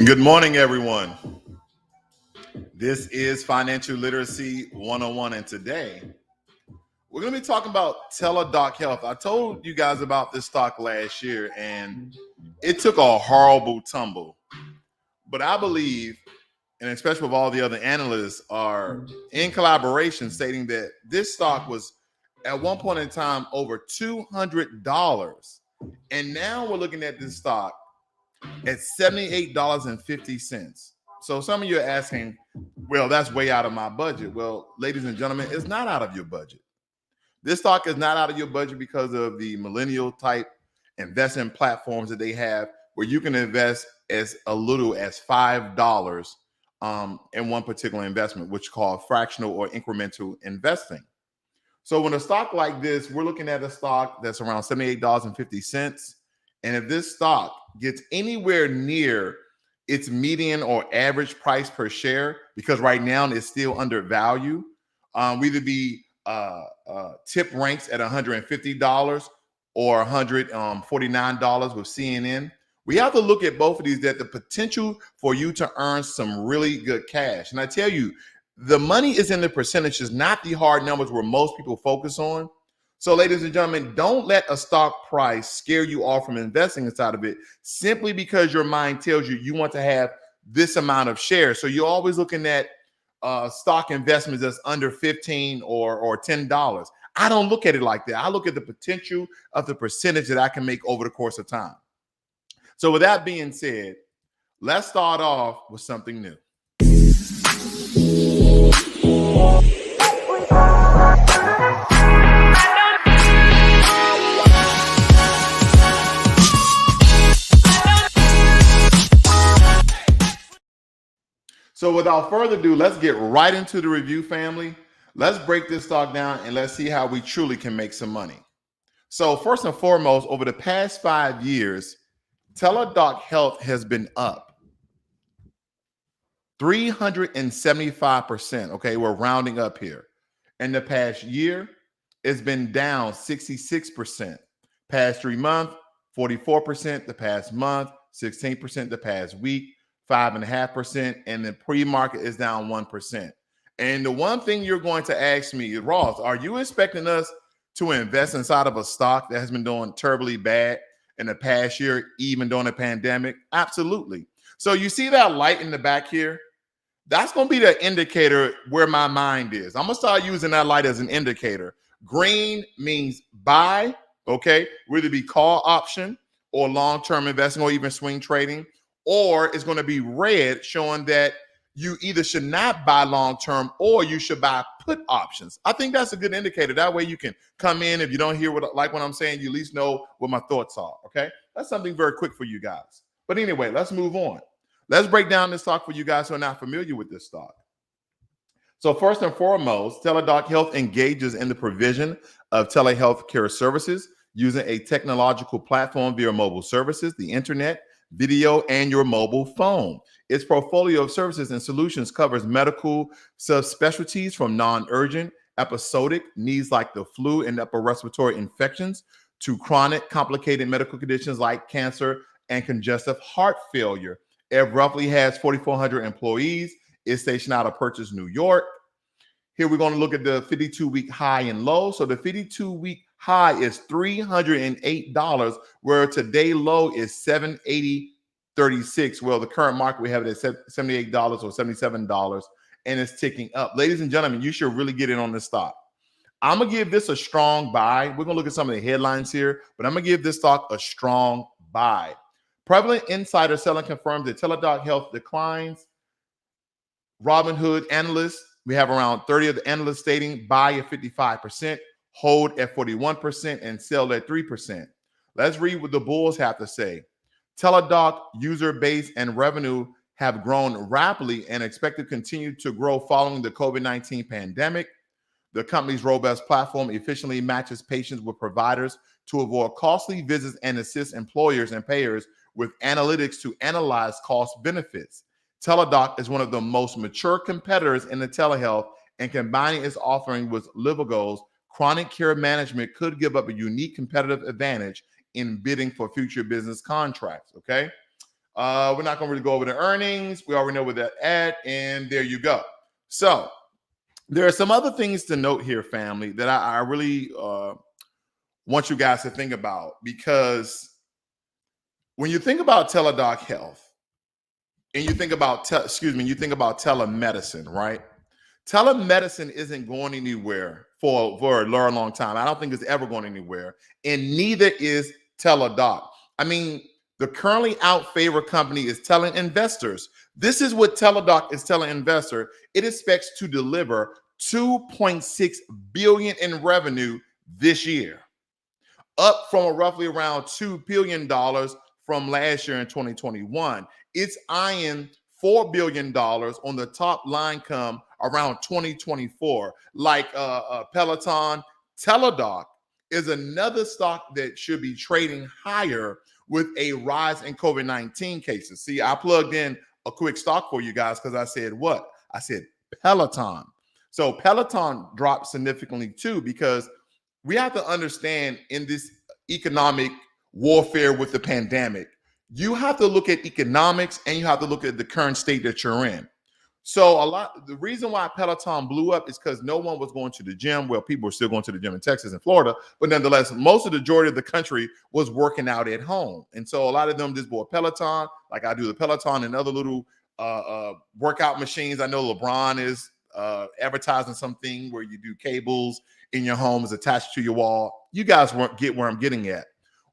Good morning, everyone. This is Financial Literacy 101, and today we're going to be talking about Teladoc Health. I told you guys about this stock last year, and it took a horrible tumble. But I believe, and especially with all the other analysts, are in collaboration stating that this stock was at one point in time over $200. And now we're looking at this stock at $78.50. So some of you are asking, well, that's way out of my budget. Well, ladies and gentlemen, it's not out of your budget. This stock is not out of your budget because of the millennial type investment platforms that they have, where you can invest as little as $5 in one particular investment, which is called fractional or incremental investing. So when a stock like this, we're looking at a stock that's around $78.50. And if this stock gets anywhere near its median or average price per share, because right now it's still undervalued, we either be tip ranks at $150 or $149 with CNN. We have to look at both of these, that the potential for you to earn some really good cash. And I tell you, the money is in the percentages, not the hard numbers where most people focus on. So, ladies and gentlemen, don't let a stock price scare you off from investing inside of it simply because your mind tells you you want to have this amount of shares. So you're always looking at stock investments that's under $15 or $10. I don't look at it like that. I look at the potential of the percentage that I can make over the course of time. So with that being said, let's start off with something new. So without further ado, let's get right into the review, family. Let's break this stock down and let's see how we truly can make some money. So first and foremost, over the past 5 years, Teladoc Health has been up 375%. Okay, we're rounding up here. In the past year, it's been down 66%. Past 3 months, 44%. The past month, 16%. The past week, 5.5%, and the pre-market is down 1%. And the one thing you're going to ask me, Ross, are you expecting us to invest inside of a stock that has been doing terribly bad in the past year, even during the pandemic? Absolutely. So you see that light in the back here? That's going to be the indicator where my mind is. I'm going to start using that light as an indicator. Green means buy, okay? Whether it be call option or long-term investing or even swing trading. Or it's going to be red, showing that you either should not buy long-term or you should buy put options. I think that's a good indicator. That way you can come in. If you don't hear what I'm saying, you at least know what my thoughts are, okay? That's something very quick for you guys. But anyway, let's move on. Let's break down this stock for you guys who are not familiar with this stock. So first and foremost, Teladoc Health engages in the provision of telehealthcare services using a technological platform via mobile services, the internet, video, and your mobile phone. Its portfolio of services and solutions covers medical subspecialties from non-urgent, episodic needs like the flu and upper respiratory infections to chronic complicated medical conditions like cancer and congestive heart failure. It roughly has 4,400 employees. It's stationed out of Purchase, New York. Here we're going to look at the 52-week high and low. So the 52-week high is $308, where today low is $780.36. Well, the current market we have it at $78 or $77, and it's ticking up. Ladies and gentlemen, you should really get in on this stock. I'm going to give this a strong buy. We're going to look at some of the headlines here, but I'm going to give this stock a strong buy. Prevalent insider selling confirms that Teladoc Health declines. Robinhood analysts, we have around 30 of the analysts stating buy at 55%, hold at 41%, and sell at 3%. Let's read what the bulls have to say. Teladoc user base and revenue have grown rapidly and expect to continue to grow following the COVID-19 pandemic. The company's robust platform efficiently matches patients with providers to avoid costly visits and assist employers and payers with analytics to analyze cost benefits. Teladoc is one of the most mature competitors in the telehealth, and combining its offering with Livigos chronic care management could give up a unique competitive advantage in bidding for future business contracts. Okay. We're not going to really go over the earnings. We already know where they're at, and there you go. So there are some other things to note here, family, that I really want you guys to think about, because when you think about Teladoc Health and you think about you think about telemedicine, right? Telemedicine isn't going anywhere for a very long time. I don't think it's ever going anywhere, and neither is Teladoc. I mean, the currently out favorite company is telling investors. This is what Teladoc is telling investors. It expects to deliver $2.6 billion in revenue this year, up from roughly around $2 billion from last year in 2021. It's eyeing $4 billion on the top line come around 2024. Like Peloton, Teladoc is another stock that should be trading higher with a rise in COVID-19 cases. See, I plugged in a quick stock for you guys because I said what? I said Peloton. So Peloton dropped significantly too, because we have to understand in this economic warfare with the pandemic, you have to look at economics and you have to look at the current state that you're in. So the reason why Peloton blew up is because no one was going to the gym. Well, people were still going to the gym in Texas and Florida, but nonetheless, most of the majority of the country was working out at home. And so a lot of them just bought Peloton, like I do the Peloton and other little workout machines. I know LeBron is advertising something where you do cables in your home is attached to your wall. You guys won't get where I'm getting at.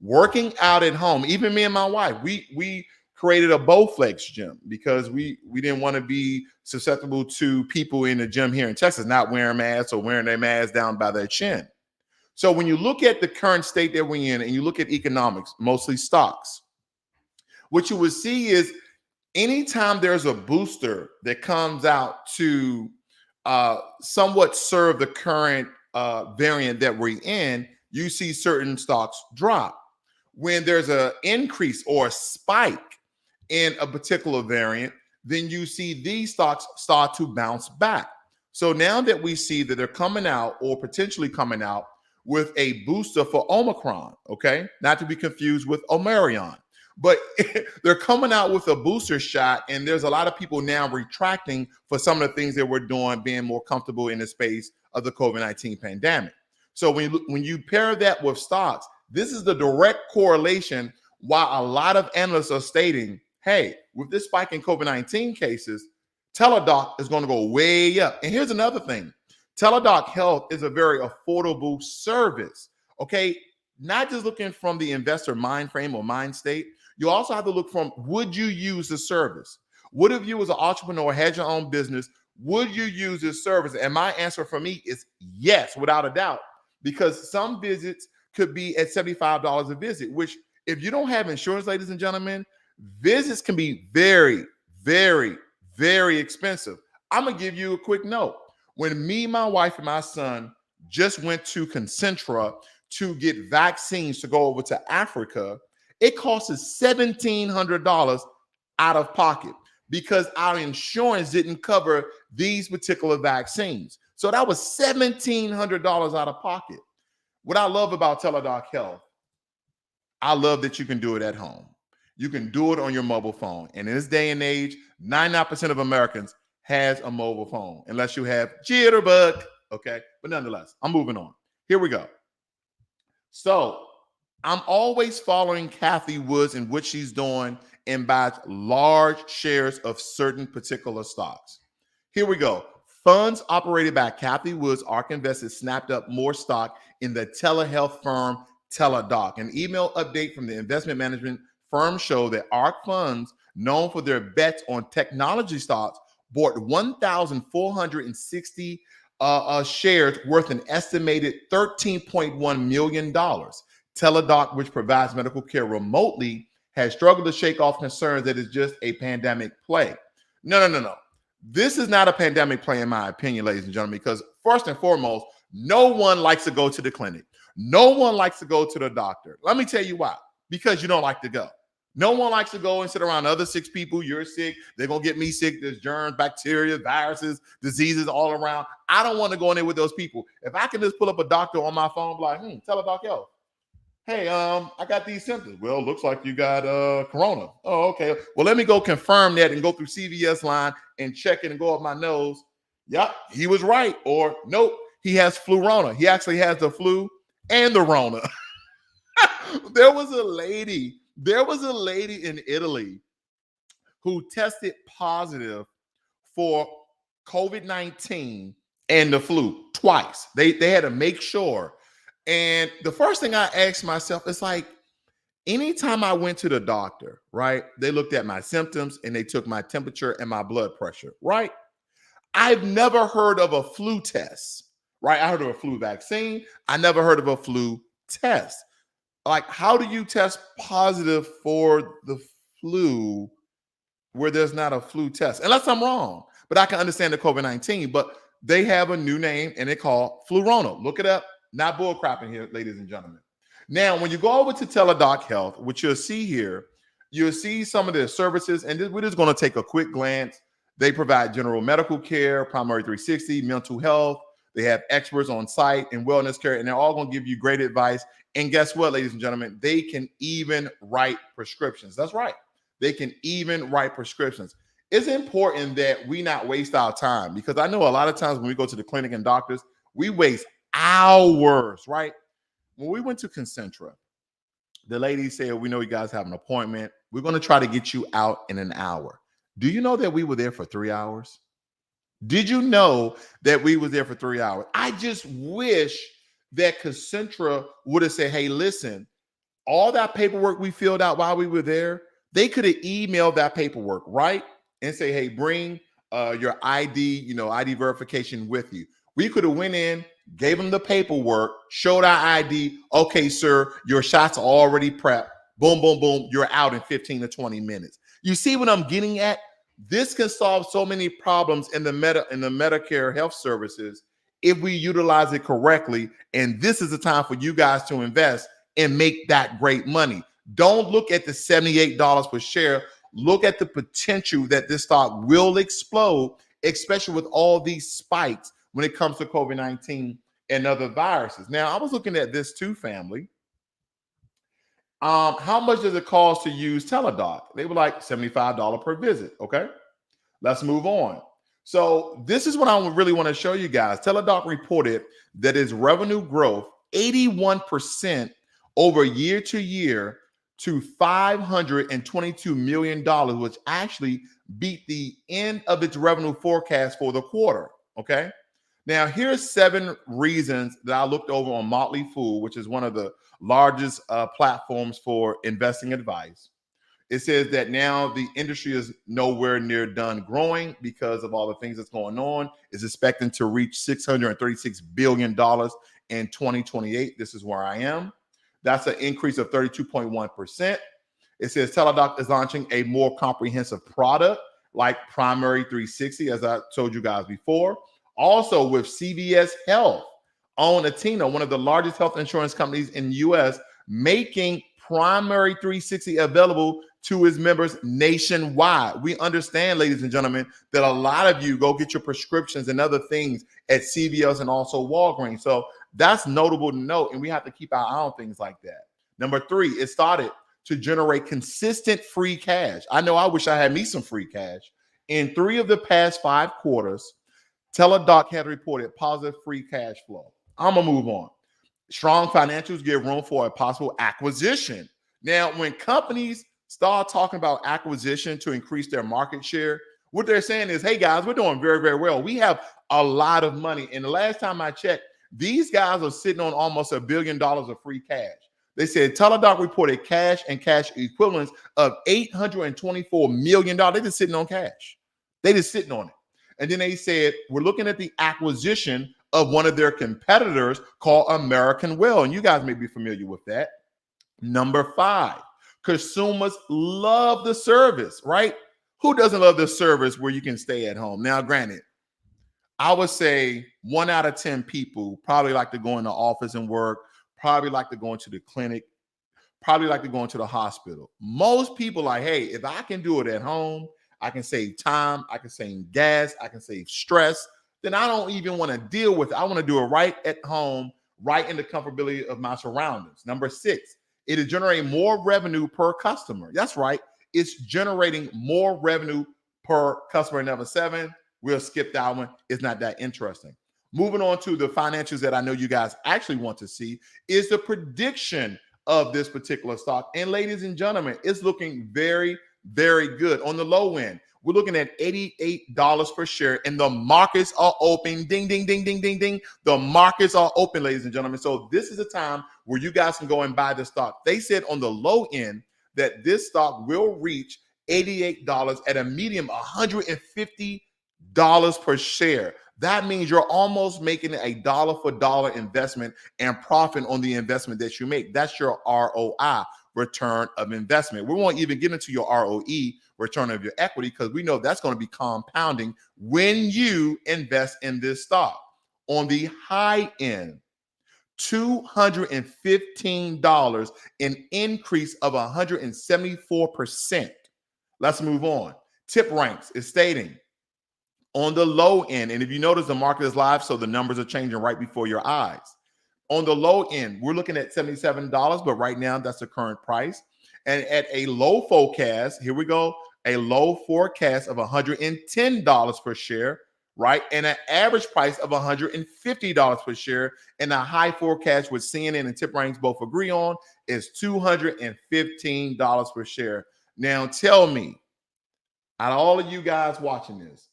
Working out at home, even me and my wife, we created a Bowflex gym because we didn't want to be susceptible to people in the gym here in Texas not wearing masks or wearing their masks down by their chin. So when you look at the current state that we're in and you look at economics, mostly stocks, what you will see is anytime there's a booster that comes out to somewhat serve the current variant that we're in, you see certain stocks drop. When there's an increase or a spike in a particular variant, then you see these stocks start to bounce back. So now that we see that they're coming out or potentially coming out with a booster for Omicron, okay, not to be confused with Omarion, but they're coming out with a booster shot, and there's a lot of people now retracting for some of the things that we're doing, being more comfortable in the space of the COVID-19 pandemic. So when you pair that with stocks, this is the direct correlation why a lot of analysts are stating, hey, with this spike in COVID-19 cases, Teladoc is going to go way up. And here's another thing. Teladoc Health is a very affordable service, okay? Not just looking from the investor mind frame or mind state. You also have to look from, would you use the service? What if you as an entrepreneur had your own business? Would you use this service? And my answer for me is yes, without a doubt, because some visits could be at $75 a visit, which if you don't have insurance, ladies and gentlemen, visits can be very, very, very expensive. I'm going to give you a quick note. When me, my wife, and my son just went to Concentra to get vaccines to go over to Africa, it cost us $1,700 out of pocket because our insurance didn't cover these particular vaccines. So that was $1,700 out of pocket. What I love about Teladoc Health, I love that you can do it at home. You can do it on your mobile phone. And in this day and age, 99% of Americans has a mobile phone, unless you have jitterbug, okay? But nonetheless, I'm moving on. Here we go. So I'm always following Kathy Woods and what she's doing and buys large shares of certain particular stocks. Here we go. Funds operated by Kathy Woods, ARK Investors, snapped up more stock in the telehealth firm Teladoc. An email update from the investment management firm showed that ARK funds, known for their bets on technology stocks, bought 1,460 shares worth an estimated $13.1 million. Teladoc, which provides medical care remotely, has struggled to shake off concerns that it's just a pandemic play. No. This is not a pandemic play, in my opinion, ladies and gentlemen, because first and foremost, no one likes to go to the clinic. No one likes to go to the doctor. Let me tell you why. Because you don't like to go. No one likes to go and sit around other sick people. You're sick. They're going to get me sick. There's germs, bacteria, viruses, diseases all around. I don't want to go in there with those people. If I can just pull up a doctor on my phone, like, Teladoc Health. Hey, I got these symptoms. Well, looks like you got corona. Oh, okay. Well, let me go confirm that and go through CVS line and check it and go up my nose. Yep, he was right. Or nope, he has flurona. He actually has the flu and the Rona. There was a lady in Italy who tested positive for COVID-19 and the flu twice. They had to make sure. And the first thing I asked myself is like, anytime I went to the doctor, right, they looked at my symptoms and they took my temperature and my blood pressure, right? I've never heard of a flu test, right? I heard of a flu vaccine. I never heard of a flu test. Like, how do you test positive for the flu where there's not a flu test? Unless I'm wrong, but I can understand the COVID-19, but they have a new name and they call flurona. Look it up. Not bullcrapping here, ladies and gentlemen. Now, when you go over to Teladoc Health, what you'll see here, you'll see some of their services, and we're just going to take a quick glance. They provide general medical care, primary 360, mental health. They have experts on site and wellness care, and they're all going to give you great advice. And guess what, ladies and gentlemen? They can even write prescriptions. That's right. They can even write prescriptions. It's important that we not waste our time, because I know a lot of times when we go to the clinic and doctors, we waste hours, right? When we went to Concentra, the lady said, we know you guys have an appointment. We're going to try to get you out in an hour. Do you know that we were there for 3 hours? Did you know that we were there for 3 hours? I just wish that Concentra would have said, hey, listen, all that paperwork we filled out while we were there, they could have emailed that paperwork, right? And say, hey, bring your ID, ID verification with you. We could have went in, gave them the paperwork, showed our ID. Okay, sir, your shots are already prepped. Boom, boom, boom. You're out in 15 to 20 minutes. You see what I'm getting at? This can solve so many problems in the Medicare health services if we utilize it correctly. And this is the time for you guys to invest and make that great money. Don't look at the $78 per share. Look at the potential that this stock will explode, especially with all these spikes when it comes to COVID-19 and other viruses. Now, I was looking at this too, family. How much does it cost to use Teladoc? They were like $75 per visit. Okay, let's move on. So this is what I really want to show you guys. Teladoc reported that its revenue growth 81% over year to year to $522 million, which actually beat the end of its revenue forecast for the quarter. Okay. Now, here's 7 reasons that I looked over on Motley Fool, which is one of the largest platforms for investing advice. It says that now the industry is nowhere near done growing because of all the things that's going on. It's expecting to reach $636 billion in 2028. This is where I am. That's an increase of 32.1%. It says Teladoc is launching a more comprehensive product like Primary 360, as I told you guys before. Also with CVS Health on Athena, one of the largest health insurance companies in the U.S., making Primary 360 available to its members nationwide. We understand, ladies and gentlemen, that a lot of you go get your prescriptions and other things at CVS and also Walgreens. So that's notable to note, and we have to keep our eye on things like that. Number 3, it started to generate consistent free cash. I know I wish I had me some free cash. In 3 of the past 5 quarters, Teladoc had reported positive free cash flow. I'm going to move on. Strong financials give room for a possible acquisition. Now, when companies start talking about acquisition to increase their market share, what they're saying is, hey, guys, we're doing very, very well. We have a lot of money. And the last time I checked, these guys are sitting on almost $1 billion of free cash. They said Teladoc reported cash and cash equivalents of $824 million. They're just sitting on cash. They're just sitting on it. And then they said, we're looking at the acquisition of one of their competitors called American Well. And you guys may be familiar with that. Number 5, consumers love the service, right? Who doesn't love the service where you can stay at home? Now, granted, I would say 1 out of 10 people probably like to go in the office and work, probably like to go into the clinic, probably like to go into the hospital. Most people like, hey, if I can do it at home, I can save time, I can save gas, I can save stress, then I don't even want to deal with it. I want to do it right at home, right in the comfortability of my surroundings. Number 6, it is generating more revenue per customer. That's right. It's generating more revenue per customer. Number 7, we'll skip that one. It's not that interesting. Moving on to the financials that I know you guys actually want to see is the prediction of this particular stock. And ladies and gentlemen, it's looking very, very good. On the low end, we're looking at $88 per share, and the markets are open. Ding, ding, ding, ding, ding, ding. The markets are open, ladies and gentlemen. So this is a time where you guys can go and buy the stock. They said on the low end that this stock will reach $88 at a medium, $150 per share. That means you're almost making a dollar for dollar investment and profit on the investment that you make. That's your ROI, return of investment. We won't even get into your ROE, return of your equity, because we know that's going to be compounding when you invest in this stock. On the high end, $215, an increase of 174%. Let's move on. Tip Ranks is stating, on the low end, and if you notice, the market is live, so the numbers are changing right before your eyes. On the low end, we're looking at $77, but right now that's the current price. And at a low forecast, here we go, a low forecast of $110 per share, right? And an average price of $150 per share. And a high forecast, which CNN and Tip Ranks both agree on, is $215 per share. Now tell me, out of all of you guys watching this,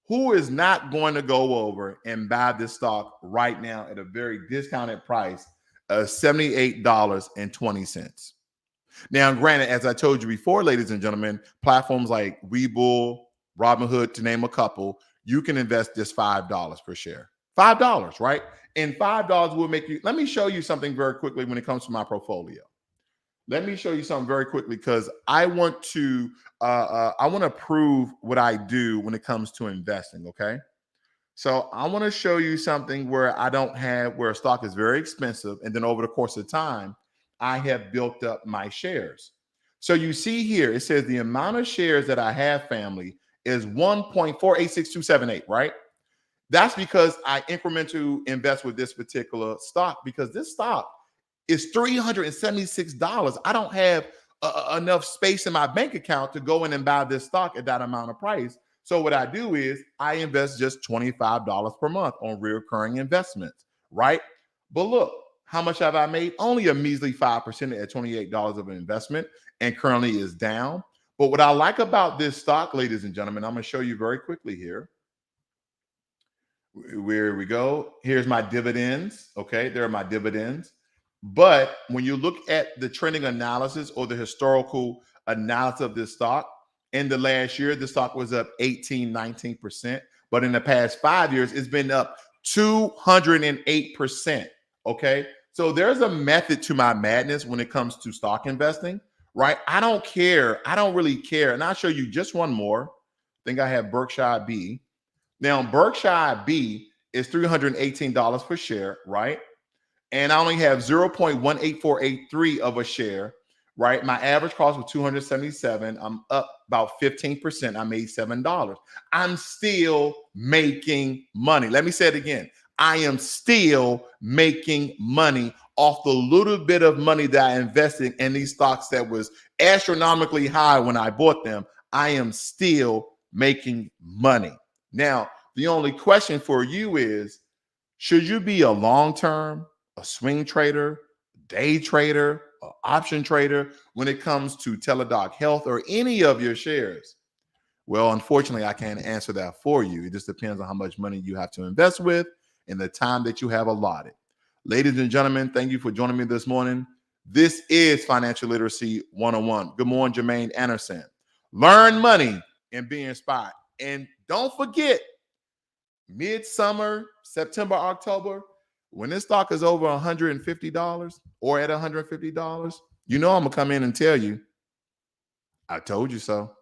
who is not going to go over and buy this stock right now at a very discounted price of $78.20? Now, granted, as I told you before, ladies and gentlemen, platforms like WeBull, Robinhood, to name a couple, you can invest just $5 per share. $5, right? And $5 will make you, let me show you something very quickly when it comes to my portfolio. Let me show you something very quickly, because I want to prove what I do when it comes to investing. Okay, so I want to show you something where where a stock is very expensive, and then over the course of time, I have built up my shares. So you see here, it says the amount of shares that I have, family, is 1.486278. Right? That's because I incremental invest with this particular stock, because this stock is $376. I don't have enough space in my bank account to go in and buy this stock at that amount of price. So what I do is I invest just $25 per month on recurring investments, right? But look, how much have I made? Only a measly 5% at $28 of an investment, and currently is down. But what I like about this stock, ladies and gentlemen, I'm going to show you very quickly here. Where we go. Here's my dividends. Okay, there are my dividends. But when you look at the trending analysis or the historical analysis of this stock, in the last year, the stock was up 19%. But in the past 5 years, it's been up 208%. Okay. So there's a method to my madness when it comes to stock investing, right? I don't care. I don't really care. And I'll show you just one more. I think I have Berkshire B. Now, Berkshire B is $318 per share, right? And I only have 0.18483 of a share, right? My average cost was $277. I'm up about 15%. I made $7. I'm still making money. Let me say it again. I am still making money off the little bit of money that I invested in these stocks that was astronomically high when I bought them. I am still making money. Now, the only question for you is, should you be a long-term, a swing trader, day trader, an option trader when it comes to Teladoc Health or any of your shares? Well, unfortunately, I can't answer that for you. It just depends on how much money you have to invest with and the time that you have allotted. Ladies and gentlemen, thank you for joining me this morning. This is Financial Literacy 101. Good morning, Jermaine Anderson. Learn money and be inspired. And don't forget, midsummer, September, October, when this stock is over $150 or at $150, you know I'm going to come in and tell you, I told you so.